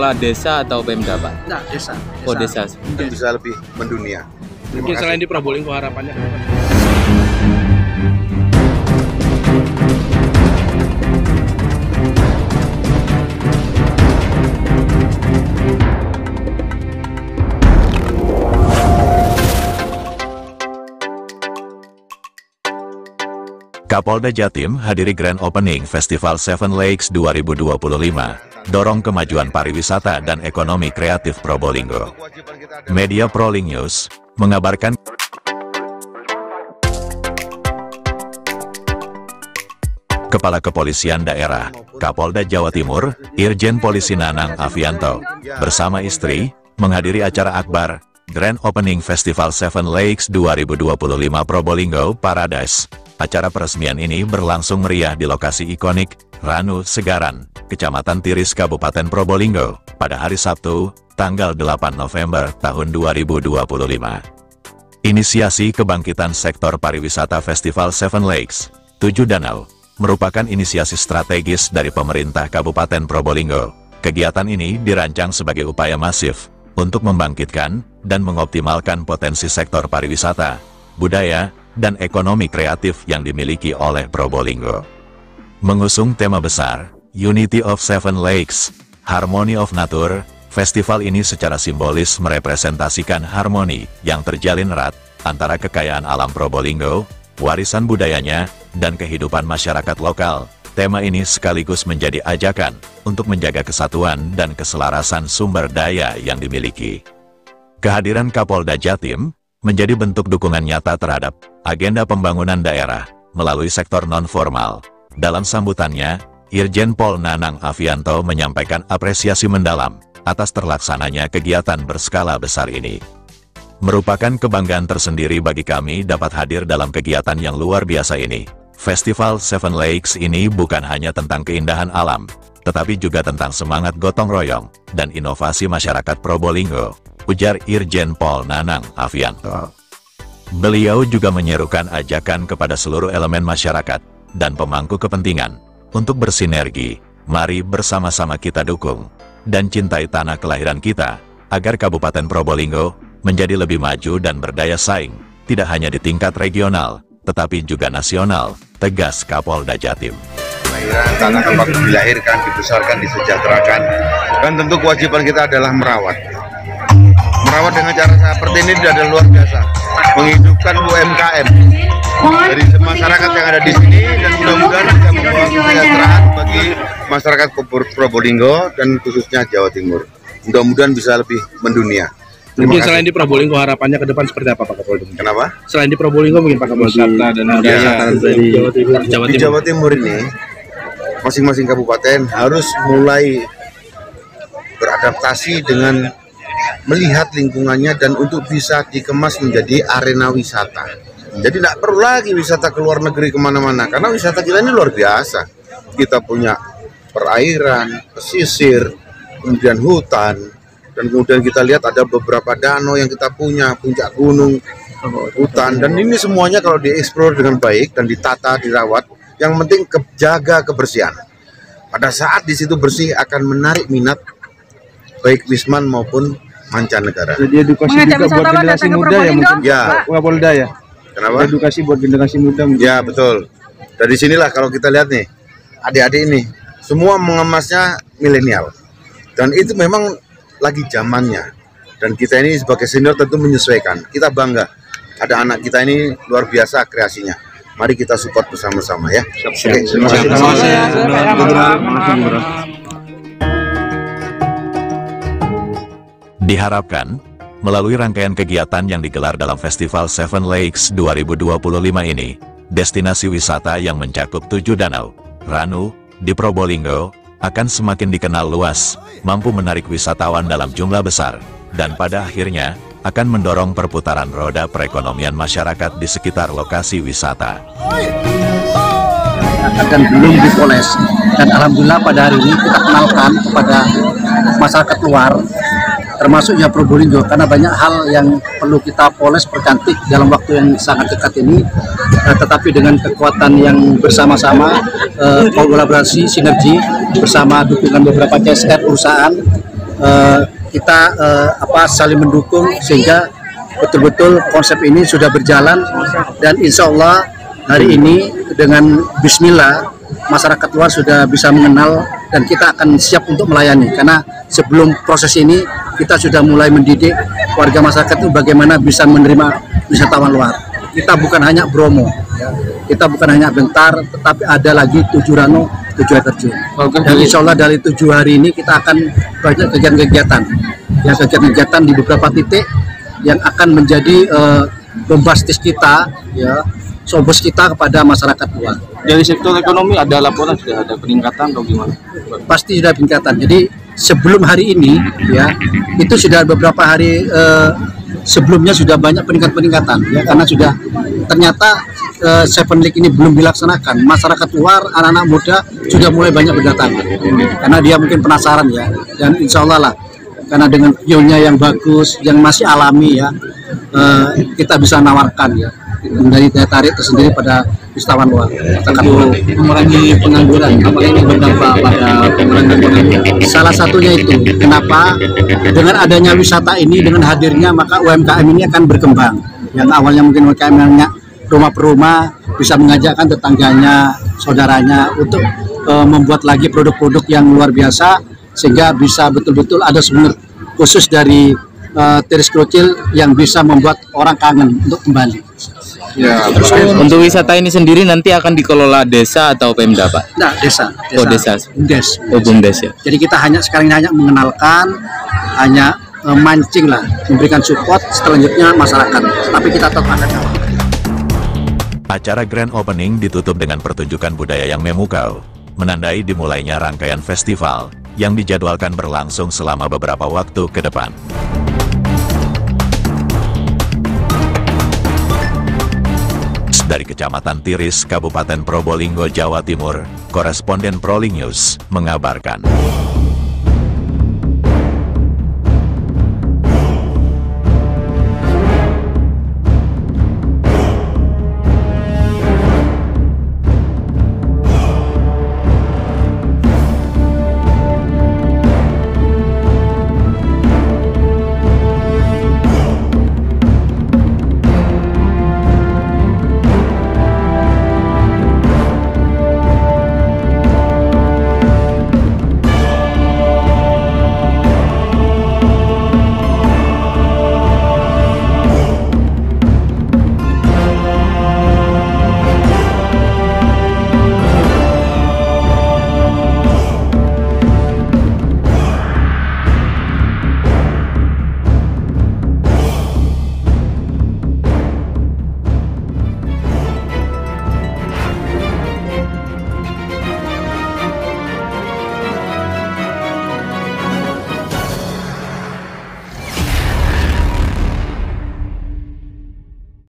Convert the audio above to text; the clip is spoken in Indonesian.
dikelola desa atau Pemda, Pak? Nah, desa. Oh, desa. Mungkin bisa lebih mendunia. Mungkin selain di Probolinggo harapannya. Kapolda Jatim hadiri Grand Opening Festival Seven Lakes 2025, dorong kemajuan pariwisata dan ekonomi kreatif Probolinggo. Media Prolink News mengabarkan Kepala Kepolisian Daerah, Kapolda Jawa Timur, Irjen Polisi Nanang Afianto, bersama istri, menghadiri acara akbar Grand Opening Festival Seven Lakes 2025 Probolinggo Paradise. Acara peresmian ini berlangsung meriah di lokasi ikonik, Ranu Segaran, Kecamatan Tiris, Kabupaten Probolinggo, pada hari Sabtu, tanggal 8 November tahun 2025. Inisiasi kebangkitan sektor pariwisata Festival Seven Lakes, 7 Danau, merupakan inisiasi strategis dari pemerintah Kabupaten Probolinggo. Kegiatan ini dirancang sebagai upaya masif untuk membangkitkan dan mengoptimalkan potensi sektor pariwisata, budaya, dan ekonomi kreatif yang dimiliki oleh Probolinggo. Mengusung tema besar, Unity of Seven Lakes, Harmony of Nature, festival ini secara simbolis merepresentasikan harmoni yang terjalin erat antara kekayaan alam Probolinggo, warisan budayanya, dan kehidupan masyarakat lokal. Tema ini sekaligus menjadi ajakan untuk menjaga kesatuan dan keselarasan sumber daya yang dimiliki. Kehadiran Kapolda Jatim menjadi bentuk dukungan nyata terhadap agenda pembangunan daerah melalui sektor non-formal. Dalam sambutannya, Irjen Pol Nanang Afianto menyampaikan apresiasi mendalam atas terlaksananya kegiatan berskala besar ini. Merupakan kebanggaan tersendiri bagi kami dapat hadir dalam kegiatan yang luar biasa ini. Festival Seven Lakes ini bukan hanya tentang keindahan alam, tetapi juga tentang semangat gotong royong dan inovasi masyarakat Probolinggo, ujar Irjen Pol Nanang Afianto. Beliau juga menyerukan ajakan kepada seluruh elemen masyarakat dan pemangku kepentingan untuk bersinergi. Mari bersama-sama kita dukung dan cintai tanah kelahiran kita, agar Kabupaten Probolinggo menjadi lebih maju dan berdaya saing, tidak hanya di tingkat regional, tetapi juga nasional, tegas Kapolda Jatim. Kelahiran tanah tempat dilahirkan, dibesarkan, disejahterakan, dan tentu kewajiban kita adalah merawat. Merawat dengan cara seperti ini adalah luar biasa, menghidupkan UMKM dari masyarakat yang ada di sini, dan mudah-mudahan bisa membawa kesejahteraan bagi masyarakat Probolinggo dan khususnya Jawa Timur. Mudah-mudahan bisa lebih mendunia. Mungkin selain di Probolinggo harapannya ke depan seperti apa Pak Kapolda? Kenapa? Selain di Probolinggo mungkin Pak Kapolda dan di Jawa Timur ini, masing-masing kabupaten harus mulai beradaptasi dengan melihat lingkungannya dan untuk bisa dikemas menjadi arena wisata. Jadi tidak perlu lagi wisata ke luar negeri kemana-mana, karena wisata kita ini luar biasa. Kita punya perairan, pesisir, kemudian hutan, dan kemudian kita lihat ada beberapa danau yang kita punya, puncak gunung, hutan, dan ini semuanya kalau dieksplor dengan baik dan ditata, dirawat, yang penting jaga kebersihan. Pada saat di situ bersih akan menarik minat baik wisman maupun mancanegara. Jadi edukasi juga buat generasi muda ya mungkin, ya, Pak Kapolda ya. Kenapa? Edukasi buat generasi muda mungkin. Ya betul. Dari sinilah kalau kita lihat nih, adik-adik ini semua mengemasnya milenial, dan itu memang lagi zamannya. Dan kita ini sebagai senior tentu menyesuaikan. Kita bangga ada anak kita ini luar biasa kreasinya. Mari kita support bersama-sama ya. Oke, terima kasih. Diharapkan, melalui rangkaian kegiatan yang digelar dalam Festival Seven Lakes 2025 ini, destinasi wisata yang mencakup 7 danau, Ranu, di Probolinggo, akan semakin dikenal luas, mampu menarik wisatawan dalam jumlah besar, dan pada akhirnya, akan mendorong perputaran roda perekonomian masyarakat di sekitar lokasi wisata. Dan belum dipoles, dan alhamdulillah pada hari ini kita kenalkan kepada masyarakat luar, termasuk ya Probolinggo, karena banyak hal yang perlu kita poles percantik dalam waktu yang sangat dekat ini, tetapi dengan kekuatan yang bersama-sama, kolaborasi, sinergi bersama dukungan beberapa CSR perusahaan, kita saling mendukung sehingga betul-betul konsep ini sudah berjalan, dan insya Allah hari ini dengan Bismillah masyarakat luar sudah bisa mengenal dan kita akan siap untuk melayani, karena sebelum proses ini kita sudah mulai mendidik warga masyarakat itu bagaimana bisa menerima wisatawan luar. Kita bukan hanya Bromo, ya. Kita bukan hanya Bentar, tetapi ada lagi 7 Rano, 7 air terjun. Dan insya Allah dari 7 hari ini kita akan banyak kegiatan-kegiatan, ya, kegiatan-kegiatan di beberapa titik yang akan menjadi bombastis kita, ya, showbiz kita kepada masyarakat luar. Dari sektor ekonomi ada laporan sudah ada peningkatan atau gimana? Pasti sudah peningkatan. Jadi sebelum hari ini, ya, itu sudah beberapa hari sebelumnya sudah banyak peningkatan, ya, karena sudah ternyata Seven Lake ini belum dilaksanakan. Masyarakat luar, anak-anak muda sudah mulai banyak berdatangan, karena dia mungkin penasaran, ya, dan insya Allah lah. Karena dengan view-nya yang bagus, yang masih alami, ya, kita bisa nawarkan, ya, dari daya tarik tersendiri pada wisatawan luar. Mengurangi pengangguran, apakah ini berdampak pada pengurangan pengangguran? Salah satunya itu, kenapa dengan adanya wisata ini, dengan hadirnya, maka UMKM ini akan berkembang. Yang awalnya mungkin UMKM-nya rumah per rumah, bisa mengajakkan tetangganya, saudaranya untuk membuat lagi produk-produk yang luar biasa, sehingga bisa betul-betul ada sumber khusus dari Tiris Krocil yang bisa membuat orang kangen untuk kembali. Ya, untuk wisata ini sendiri nanti akan dikelola desa atau Pemda, Pak? Nah, desa. Oh, desa. BUMDes. Oh, BUMDes, ya. Jadi kita sekarang ini hanya mengenalkan, hanya mancing lah, memberikan support, selanjutnya masyarakat. Tapi kita tetap akan kawal. Acara Grand Opening ditutup dengan pertunjukan budaya yang memukau, menandai dimulainya rangkaian festival yang dijadwalkan berlangsung selama beberapa waktu ke depan. Dari Kecamatan Tiris, Kabupaten Probolinggo, Jawa Timur, koresponden Proling News mengabarkan.